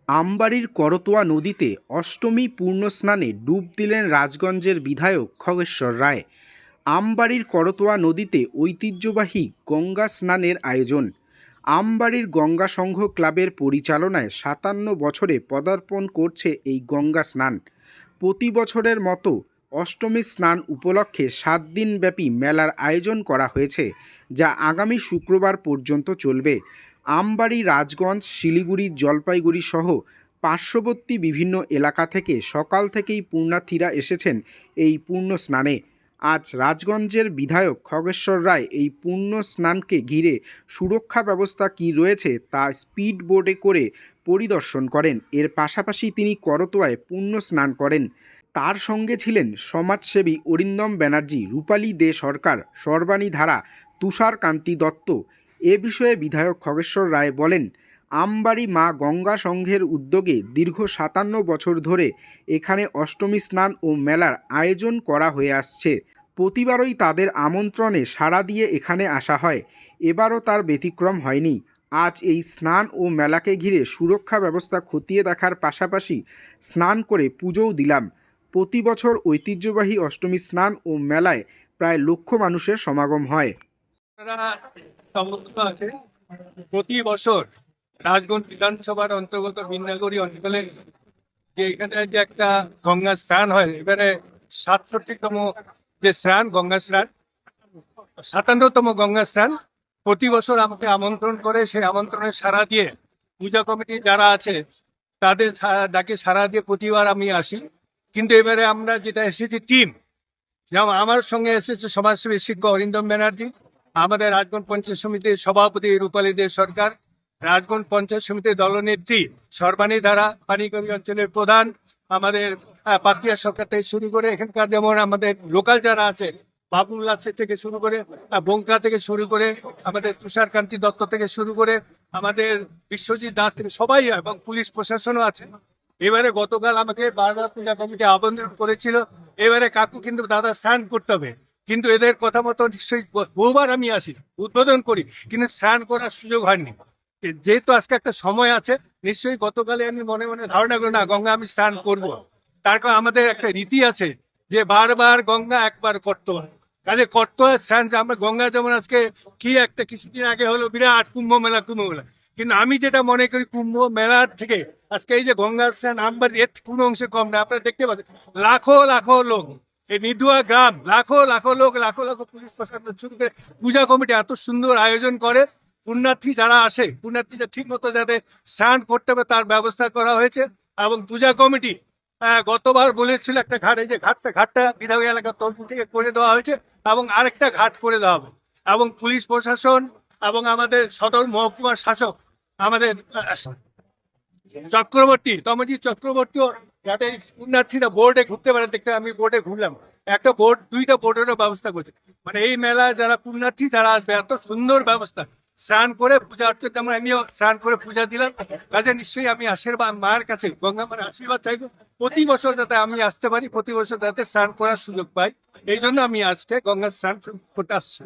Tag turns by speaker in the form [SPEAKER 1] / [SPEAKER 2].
[SPEAKER 1] আমবাড়ির করতোয়া নদীতে অষ্টমী পূর্ণস্নানে ডুব দিলেন রাজগঞ্জের বিধায়ক খগেশ্বর রায়। আমবাড়ির করতোয়া নদীতে ঐতিহ্যবাহী গঙ্গা স্নানের আয়োজন। আমবাড়ির গঙ্গা সংঘ ক্লাবের পরিচালনায় ৫৭ বছরে পদার্পণ করছে এই গঙ্গা স্নান। প্রতি বছরের মতো অষ্টমী স্নান উপলক্ষে ৭ দিনব্যাপী মেলার আয়োজন করা হয়েছে, যা আগামী শুক্রবার পর্যন্ত চলবে। আমবাড়ি, রাজগঞ্জ, শিলিগুড়ি, জলপাইগুড়ি সহ পার্শ্ববর্তী বিভিন্ন এলাকা থেকে সকাল থেকেই পুণ্যার্থীরা এসেছেন এই পুণ্য স্নানে। আজ রাজগঞ্জের বিধায়ক খগেশ্বর রায় এই পুণ্য স্নানকে ঘিরে সুরক্ষা ব্যবস্থা কী রয়েছে তা স্পিড বোটে করে পরিদর্শন করেন। এর পাশাপাশি তিনি করতোয়ায় পুণ্য স্নান করেন। তার সঙ্গে ছিলেন সমাজসেবী অরিন্দম ব্যানার্জি, রূপালী দে সরকার, সর্বাণী ধারা, তুষার কান্তি দত্ত। এ বিষয়ে বিধায়ক খগেশ্বর রায় বলেন, আমবাড়ি মা গঙ্গা সংঘের উদ্যোগে দীর্ঘ ৫৭ বছর ধরে এখানে অষ্টমী স্নান ও মেলার আয়োজন করা হয়ে আসছে। প্রতিবারই তাদের আমন্ত্রণে সাড়া দিয়ে এখানে আসা হয়। এবারও তার ব্যতিক্রম হয়নি। আজ এই স্নান ও মেলাকে ঘিরে সুরক্ষা ব্যবস্থা খতিয়ে দেখার পাশাপাশি স্নান করে পুজোও দিলাম। প্রতি বছর ঐতিহ্যবাহী অষ্টমী স্নান ও মেলায় প্রায় লক্ষ মানুষের সমাগম হয়।
[SPEAKER 2] প্রতি বছর রাজগঞ্জ বিধানসভার অন্তর্গত বিন্যাগড়ি অঞ্চলে যে এখানে যে একটা গঙ্গা স্নান হয়, এবারে ৬৭তম যে স্নান, গঙ্গা স্নান, ৫৭তম গঙ্গা স্নান প্রতি বছর আমাকে আমন্ত্রণ করে। সেই আমন্ত্রণে সাড়া দিয়ে পূজা কমিটি যারা আছে তাদের ডাকে সাড়া দিয়ে প্রতিবার আমি আসি। কিন্তু এবারে আমরা যেটা এসেছি টিম, যেমন আমার সঙ্গে এসেছে সমাজসেবী শিক্ষক অরিন্দম ব্যানার্জি, আমাদের রাজগঞ্জ পঞ্চায়েত সমিতির সভাপতি রূপালী দে সরকার, রাজগঞ্জ পঞ্চায়েত সমিতির দলনেত্রী সর্বাণী ধারা, পানিকবি অঞ্চলের প্রধান, আমাদের পাতিয়া সরকার থেকে শুরু করে এখানকার যেমন আমাদের লোকাল যারা আছে বাবুল্লাহ থেকে শুরু করে, বঙ্কা থেকে শুরু করে, আমাদের তুষার কান্তি দত্ত থেকে শুরু করে, আমাদের বিশ্বজিৎ দাস থেকে সবাই, এবং পুলিশ প্রশাসনও আছে। এবারে গতকাল আমাকে বারবার পূজা কমিটি আবেদন করেছিল, এবারে কাকু কিন্তু দাদা স্নান করতে হবে, কিন্তু এদের কথা মতো নিশ্চয়ই বহুবার আমি আসি, উদ্বোধন করি, কিন্তু স্নান করার সুযোগ হয়নি। যেহেতু আজকে একটা সময় আছে, নিশ্চয়ই গতকালে আমি মনে মনে ধারণা করি না গঙ্গা আমি স্নান করব। তার কারণ আমাদের একটা রীতি আছে যে বারবার গঙ্গা একবার করতোয়া, কাজে করতোয়া স্নান। আমরা গঙ্গা যেমন আজকে কি একটা কিছুদিন আগে হলো বিরাট কুম্ভ মেলা, কিন্তু আমি যেটা মনে করি কুম্ভ মেলার থেকে আজকে এই যে গঙ্গা স্নান আমবার এর কোনো অংশে কম না। আপনারা দেখতে পাচ্ছেন লাখো লাখো লোক, এই নিদুয়া গ্রাম, লাখো লাখো লোক, লাখো লাখো পুলিশ প্রশাসন শুরু করে পূজা কমিটি এত সুন্দর আয়োজন করে। পুণ্যার্থী যারা আসে, পুণ্যার্থীরা ঠিক মতো যাতে স্নান করতে হবে তার ব্যবস্থা করা হয়েছে। এবং পূজা কমিটি গতবার বলেছিল একটা ঘাট, এই যে ঘাটটা বিধায়ক এলাকার তরফ থেকে করে দেওয়া হয়েছে, এবং আরেকটা ঘাট করে দেওয়া হবে। এবং পুলিশ প্রশাসন এবং আমাদের সদর মহকুমার শাসক আমাদের চক্রবর্তীও যাতে পুণ্যার্থীরা বোর্ডে ঘুরতে পারে, দেখতে আমি বোর্ডে ঘুরলাম, একটা বোর্ড, 2টা বোর্ডেরও ব্যবস্থা করছে। মানে এই মেলায় যারা পুণ্যার্থী যারা আসবে এত সুন্দর ব্যবস্থা, স্নান করে পূজা হচ্ছে, তেমন আমিও স্নান করে পূজা দিলাম। কাজে নিশ্চয়ই আমি আশীর্বাদ মায়ের কাছে, গঙ্গা মায়ের আশীর্বাদ চাইবো প্রতি বছর যাতে আমি আসতে পারি, প্রতি বছর যাতে স্নান করার সুযোগ পাই। এই জন্য আমি আজকে গঙ্গা স্নান করতে আসছি।